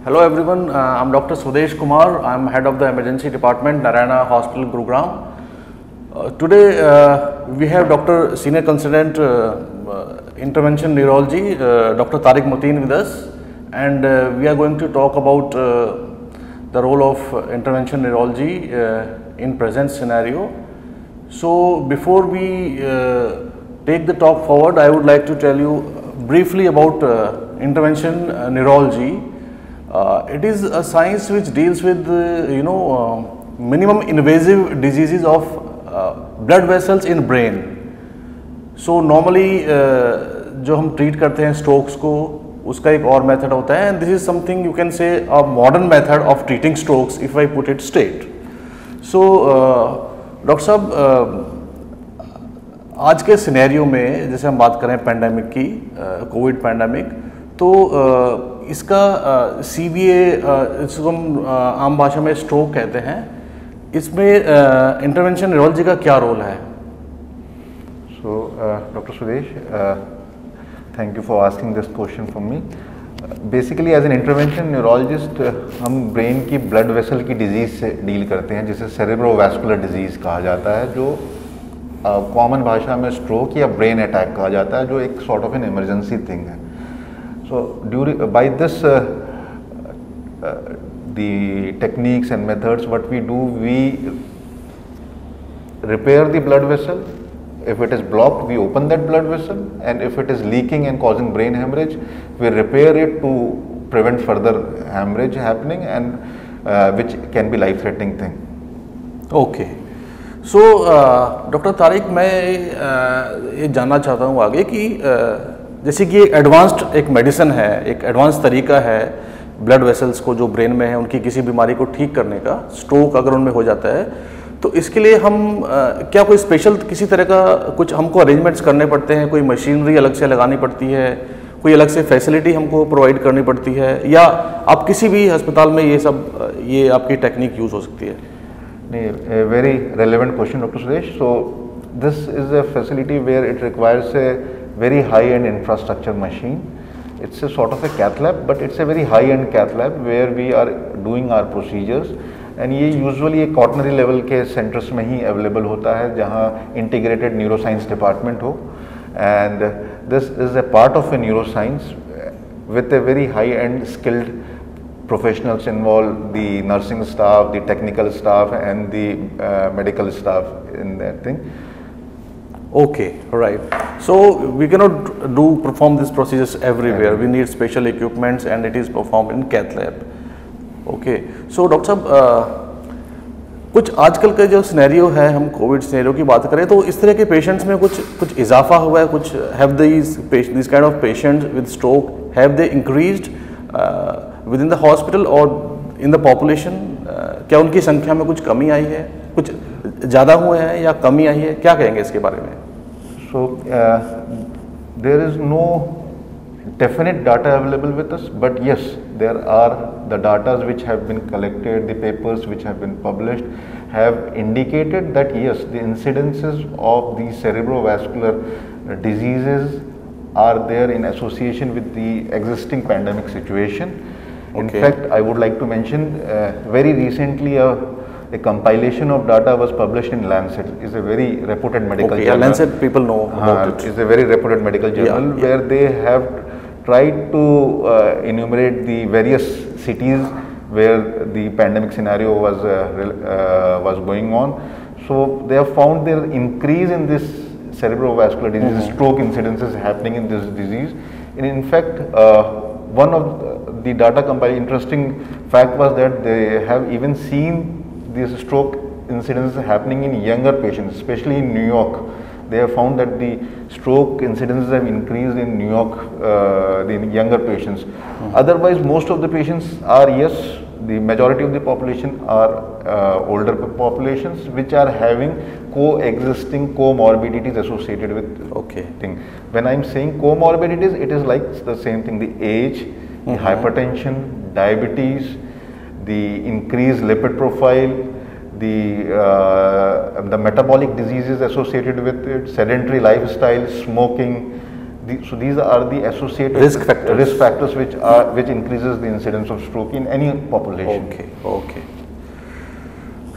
Hello everyone, I'm Dr. Swadesh Kumar. I'm head of the emergency department, Narayana Hospital, Gurugram. Today we have Dr. Senior Consultant Intervention Neurology, Dr. Tariq Mateen with us, and we are going to talk about the role of intervention neurology in present scenario. So before we take the talk forward, I would like to tell you briefly about intervention neurology. It is a science which deals with minimum invasive diseases of blood vessels in brain. So normally जो हम treat करते हैं strokes को, उसका एक और method होता है, and this is something you can say a modern method of treating strokes if I put it straight. So doctor साहब, आज के सिनेरियो में जैसे हम बात करें पैंडेमिक की, कोविड पैंडेमिक, तो इसका CVA, इसको हम आम भाषा में स्ट्रोक कहते हैं, इसमें इंटरवेंशन न्यूरोलॉजी का क्या रोल है? So, Dr. Sudesh, thank you for asking this question from me. Basically, as an intervention neurologist, हम ब्रेन की ब्लड वेसल की डिजीज़ से डील करते हैं, जिसे सेरेब्रोवैस्कुलर डिजीज़ कहा जाता है, जो कॉमन भाषा में स्ट्रोक या ब्रेन अटैक कहा जाता है, जो एक sort of an emergency thing है. So, by this, the techniques and methods, what we do, we repair the blood vessel. If it is blocked, we open that blood vessel, and if it is leaking and causing brain hemorrhage, we repair it to prevent further hemorrhage happening, and which can be life-threatening thing. Okay. So, doctor Tariq, मैं ये जानना चाहता हूँ आगे कि जैसे कि advanced एक मेडिसिन है, एक एडवांस तरीका है ब्लड वेसल्स को जो ब्रेन में है उनकी किसी बीमारी को ठीक करने का, स्ट्रोक अगर उनमें हो जाता है तो इसके लिए हम क्या कोई स्पेशल किसी तरह का कुछ हमको अरेंजमेंट्स करने पड़ते हैं, कोई मशीनरी अलग से लगानी पड़ती है, कोई अलग से फैसिलिटी हमको प्रोवाइड करनी पड़ती है, या आप किसी भी अस्पताल में ये आपकी टेक्निक यूज़ हो सकती है? नहीं, very relevant question doctor Suresh. So this is a facility where it requires a very high-end infrastructure machine. It's a sort of a cath lab, but it's a very high-end cath lab where we are doing our procedures. And ये usually एक quaternary level के centers में ही available होता है, जहाँ integrated neuroscience department हो. And this is a part of a neuroscience with a very high-end skilled professionals involved, the nursing staff, the technical staff, and the medical staff in that thing. Okay, right. So we cannot perform these procedures everywhere. We need special equipments, and it is performed in cath lab. Okay. So doctor साहब, कुछ आजकल का जो scenario है, हम Covid scenario की बात करें तो इस तरह के पेशेंट्स में कुछ इजाफा हुआ है, कुछ have this kind of patients with stroke have they increased with in the hospital और इन द पॉपुलेशन? क्या उनकी संख्या में कुछ कमी आई है, कुछ ज़्यादा हुए हैं या कमी आई है, क्या कहेंगे इसके बारे में? So there is no definite data available with us, but yes, there are the data which have been collected, the papers which have been published have indicated that yes, the incidences of these cerebrovascular diseases are there in association with the existing pandemic situation. In fact, I would like to mention very recently a compilation of data was published in Lancet. It's a very reputed medical journal. Lancet people know about it. It's a very reputed medical journal where they have tried to enumerate the various cities where the pandemic scenario was going on. So they have found their increase in this cerebrovascular disease, stroke incidences happening in this disease. And in fact, one of the data compiled interesting fact was that they have even seen these stroke incidences happening in younger patients, especially in New York. They have found that the stroke incidences have increased in New York, the younger patients. Otherwise, most of the patients are, yes, the majority of the population are older populations which are having coexisting comorbidities associated with thing. When I'm saying comorbidities, it is like the same thing: the age, the hypertension, diabetes, the increased lipid profile, the metabolic diseases associated with it, sedentary lifestyle, smoking, So these are the associated risk factors which increases the incidence of stroke in any population. Okay.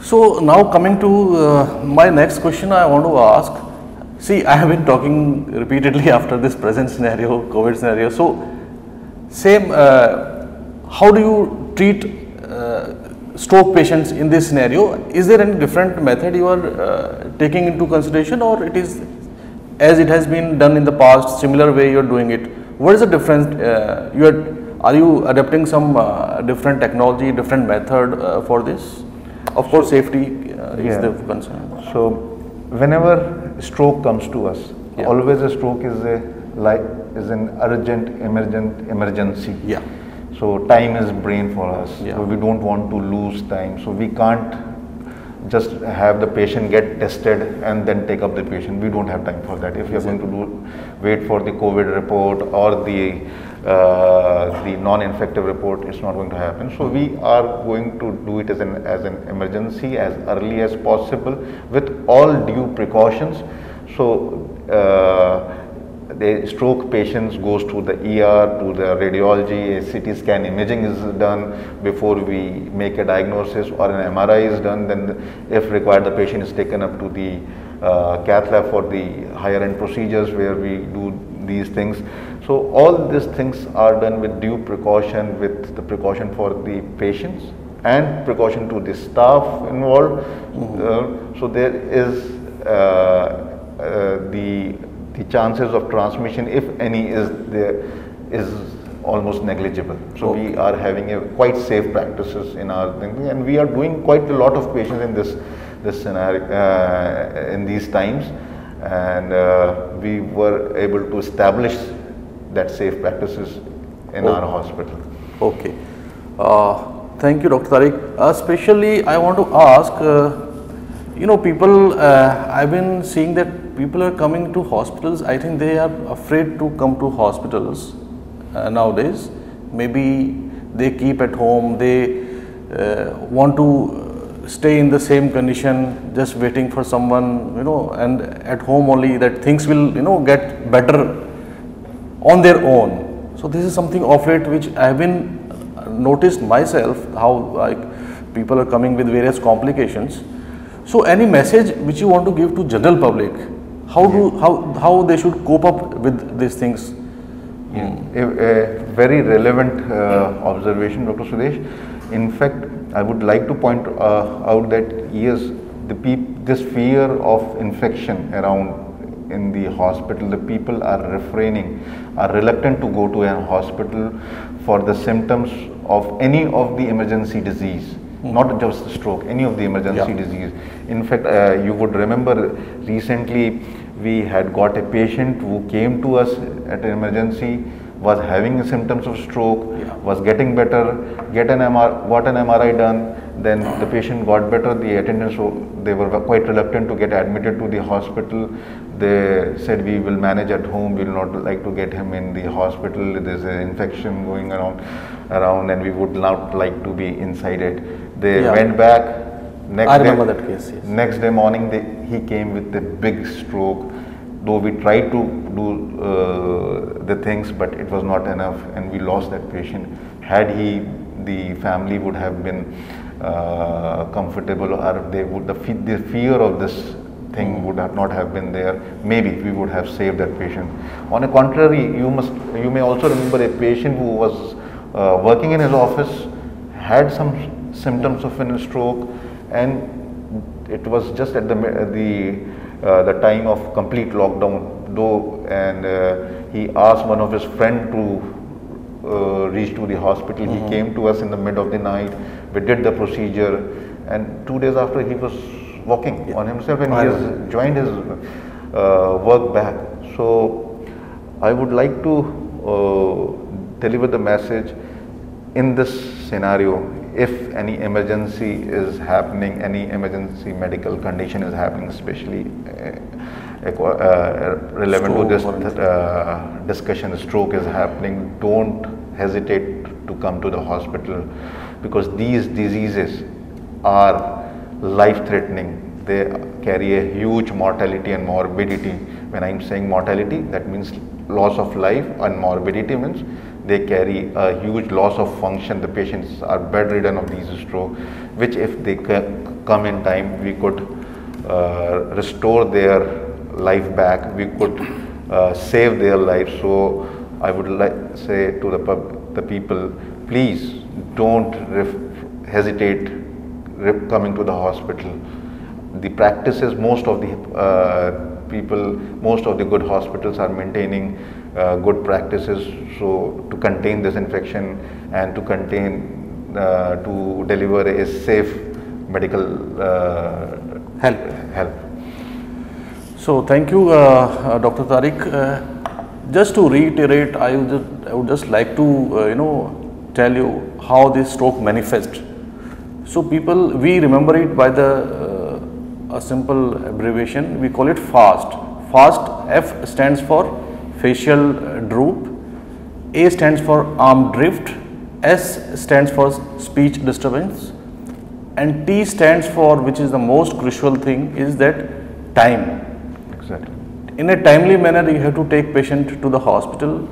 So now coming to my next question, I want to ask. See, I have been talking repeatedly after this present scenario, COVID scenario. So, same. How do you treat stroke patients in this scenario? Is there any different method you are taking into consideration, or it is as it has been done in the past, similar way you are doing it? What is the difference? Are you adapting some different technology, different method for this? Of course, safety is the concern. So, whenever stroke comes to us, always a stroke is an urgent, emergency. Yeah. So time is brain for us. Yeah. So we don't want to lose time. So we can't just have the patient get tested and then take up the patient. We don't have time for that. If you are going to wait for the COVID report or the non-infective report, it's not going to happen. So we are going to do it as an emergency as early as possible with all due precautions. So the stroke patients goes to the ER, to the radiology, a CT scan imaging is done before we make a diagnosis, or an MRI is done. Then if required, the patient is taken up to the cath lab for the higher end procedures where we do these things. So all these things are done with due precaution, with the precaution for the patients and precaution to the staff involved. So there is the chances of transmission, if any, is almost negligible. So we are having a quite safe practices in our thinking, and we are doing quite a lot of patients in this scenario in these times, and we were able to establish that safe practices in our hospital. Okay. Thank you, Dr. Tariq. Especially, I want to ask. People. I've been seeing that people are coming to hospitals. I think they are afraid to come to hospitals nowadays. Maybe they keep at home. They want to stay in the same condition, just waiting for someone, and at home only that things will, get better on their own. So this is something of late which I have been noticed myself, how people are coming with various complications. So any message which you want to give to general public, how they should cope up with these things? A very relevant observation, Dr. Sudesh. In fact, I would like to point out that yes, this fear of infection around in the hospital, the people are reluctant to go to a hospital for the symptoms of any of the emergency disease. Not just stroke, any of the emergency disease. In fact, you would remember recently we had got a patient who came to us at an emergency, was having symptoms of stroke, was getting better, got an MRI done, then the patient got better, the attendants, they were quite reluctant to get admitted to the hospital. They said, we will manage at home, we will not like to get him in the hospital, there is an infection going around and we would not like to be inside it. They went back. I remember that case. Yes. Next day morning, he came with a big stroke. Though we tried to do the things, but it was not enough, and we lost that patient. Had the family would have been comfortable, or the fear of this thing would not have been there, maybe we would have saved that patient. On the contrary, you may also remember a patient who was working in his office, had some symptoms of a stroke, and it was just at the time of complete lockdown, and he asked one of his friend to reach to the hospital. He came to us in the mid of the night. We did the procedure, and 2 days after he was walking on himself, and he has joined his work back. So I would like to deliver the message in this scenario. If any emergency is happening, any emergency medical condition is happening, especially relevant to this discussion, stroke is happening, don't hesitate to come to the hospital, because these diseases are life-threatening. They carry a huge mortality and morbidity. When I'm saying mortality, that means loss of life, and morbidity means they carry a huge loss of function. The patients are bedridden of these stroke, which if they come in time, we could restore their life back, we could save their life. So I would like say to the people, please don't hesitate coming to the hospital. The practices, most of the most of the good hospitals are maintaining good practices, so to contain this infection and to deliver a safe medical help. So thank you, Dr. Tariq. Just to reiterate, I would just like to tell you how this stroke manifests. So we remember it by a simple abbreviation. We call it FAST. FAST, F stands for facial droop, A stands for arm drift, S stands for speech disturbance, and T stands for, which is the most crucial thing, is that time. Exactly. In a timely manner, you have to take patient to the hospital.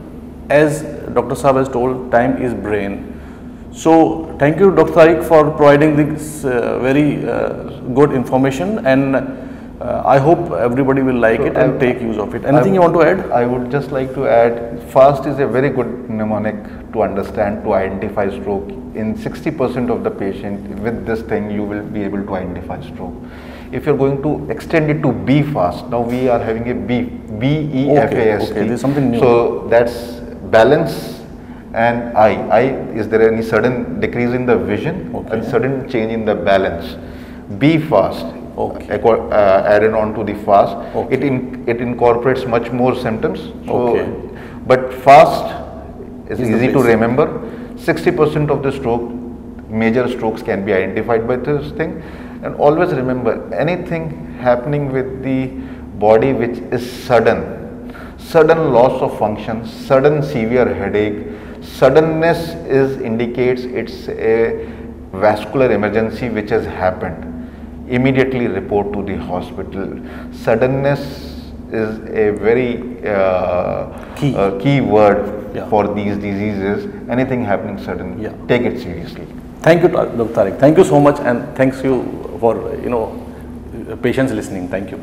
As Dr. Saab has told, time is brain. So thank you, Dr. Tariq, for providing this very good information, and I hope everybody will like it and take use of it. Anything you want to add? I would just like to add, FAST is a very good mnemonic to understand, to identify stroke. In 60% of the patient, with this thing, you will be able to identify stroke. If you're going to extend it to B fast, now we are having a B-E-F-A-S-T. Okay, there's something new. So that's balance and eye. Is there any sudden decrease in the vision and sudden change in the balance? B fast. Added on to the fast, it incorporates much more symptoms. So, but fast is easy to remember. 60% of the major strokes can be identified by this thing. And always remember, anything happening with the body which is sudden loss of function, sudden severe headache, suddenness indicates it's a vascular emergency which has happened. Immediately report to the hospital. Suddenness is a very key word for these diseases. Anything happening sudden, take it seriously. Thank you, Dr. Tariq. Thank you so much, and thanks you for patience listening. Thank you.